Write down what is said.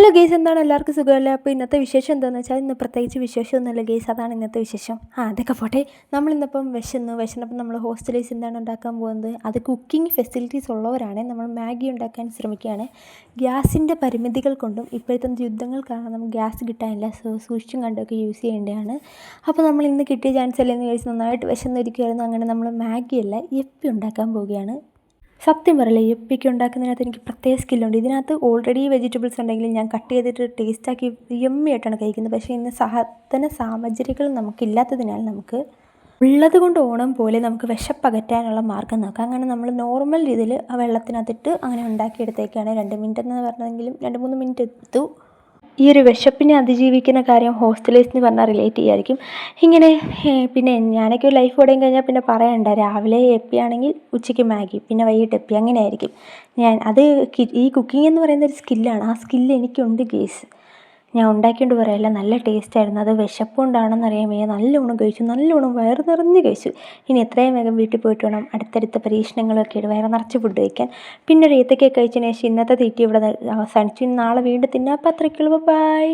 Hello guys, എന്താണ് എല്ലാവർക്കും സുഖമല്ലേ? അപ്പോൾ ഇന്നത്തെ വിശേഷം എന്താണെന്ന് വെച്ചാൽ ഇന്ന് പ്രത്യേകിച്ച് വിശേഷമൊന്നുമില്ല ഗെയ്സ്, അതാണ് ഇന്നത്തെ വിശേഷം. അതൊക്കെ പോട്ടെ. നമ്മളിന്നിപ്പം വിശന്നപ്പം നമ്മൾ ഹോസ്റ്റലൈസ് എന്താണ് ഉണ്ടാക്കാൻ പോകുന്നത്, അത് കുക്കിംഗ് ഫെസിലിറ്റീസ് ഉള്ളവരാണ്. നമ്മൾ മാഗി ഉണ്ടാക്കാൻ ശ്രമിക്കുകയാണ്. ഗ്യാസിൻ്റെ പരിമിതികൾ കൊണ്ടും ഇപ്പോഴത്തെ യുദ്ധങ്ങൾ കാരണം നമുക്ക് ഗ്യാസ് കിട്ടാനില്ല. സൂക്ഷിച്ചും കണ്ടൊക്കെ യൂസ് ചെയ്യേണ്ടതാണ്. അപ്പോൾ നമ്മൾ ഇന്ന് കിട്ടിയ ചാൻസ് അല്ലേ എന്ന് ചോദിച്ച് നന്നായിട്ട് വിശന്നിരിക്കുമായിരുന്നു. അങ്ങനെ നമ്മൾ മാഗിയല്ല യപ്പി ഉണ്ടാക്കാൻ പോവുകയാണ്. സത്യം പറയില്ല, യപ്പിക്ക് ഉണ്ടാക്കുന്നതിനകത്ത് എനിക്ക് പ്രത്യേക സ്കില്ലുണ്ട്. ഇതിനകത്ത് ഓൾറെഡി വെജിറ്റബിൾസ് ഉണ്ടെങ്കിലും ഞാൻ കട്ട് ചെയ്തിട്ട് ടേസ്റ്റാക്കി യമ്മിയായിട്ടാണ് കഴിക്കുന്നത്. പക്ഷേ ഇന്ന് സാമഗ്രികൾ നമുക്കില്ലാത്തതിനാൽ നമുക്ക് ഉള്ളത് കൊണ്ട് ഓണം പോലെ നമുക്ക് വിശപ്പകറ്റാനുള്ള മാർഗ്ഗം നോക്കാം. അങ്ങനെ നമ്മൾ നോർമൽ രീതിയിൽ ആ വെള്ളത്തിനകത്തിട്ട് അങ്ങനെ ഉണ്ടാക്കിയെടുത്തേക്കാണ്. 2 മിനിറ്റ് എന്ന് പറഞ്ഞെങ്കിലും 2-3 മിനിറ്റ് എടുത്തു. ഈ ഒരു വിശപ്പിനെ അതിജീവിക്കുന്ന കാര്യം ഹോസ്റ്റലേഴ്സിന് പറഞ്ഞാൽ റിലേറ്റ് ചെയ്യുമായിരിക്കും. ഇങ്ങനെ പിന്നെ ഞാനൊക്കെ ഒരു ലൈഫ് ഓടുകയും കഴിഞ്ഞാൽ പിന്നെ പറയണ്ട, രാവിലെ എപ്പിയാണെങ്കിൽ ഉച്ചയ്ക്ക് മാഗി, പിന്നെ വൈകിട്ട് എപ്പി, അങ്ങനെ ആയിരിക്കും ഈ കുക്കിംഗ് എന്ന് പറയുന്ന ഒരു സ്കില്ലാണ്. ആ സ്കില്ല് എനിക്കുണ്ട് ഗേസ്. ഞാൻ ഉണ്ടാക്കിക്കൊണ്ട് പറയല്ല, നല്ല ടേസ്റ്റായിരുന്നു. അത് വിശപ്പ് കൊണ്ടാണെന്നറിയാൻ വയ്യ, നല്ലോണം കഴിച്ചു, നല്ലോണം വയറ് നിറഞ്ഞ് കഴിച്ചു. ഇനി എത്രയും വേഗം വീട്ടിൽ പോയിട്ട് വേണം അടുത്തടുത്ത പരീക്ഷണങ്ങളൊക്കെ ഇട്ട് വയറ് നിറച്ച് ഫുഡ് കഴിക്കാൻ. പിന്നെ ഒരു ഏത്തക്കൊക്കെ കഴിച്ചതിന് ശേഷം ഇന്നത്തെ തീറ്റി ഇവിടെ അവസാനിച്ചു. നാളെ വീണ്ടും തിന്നാം. അപ്പോൾ അത്രയ്ക്കുള്ളൂ. ബൈ.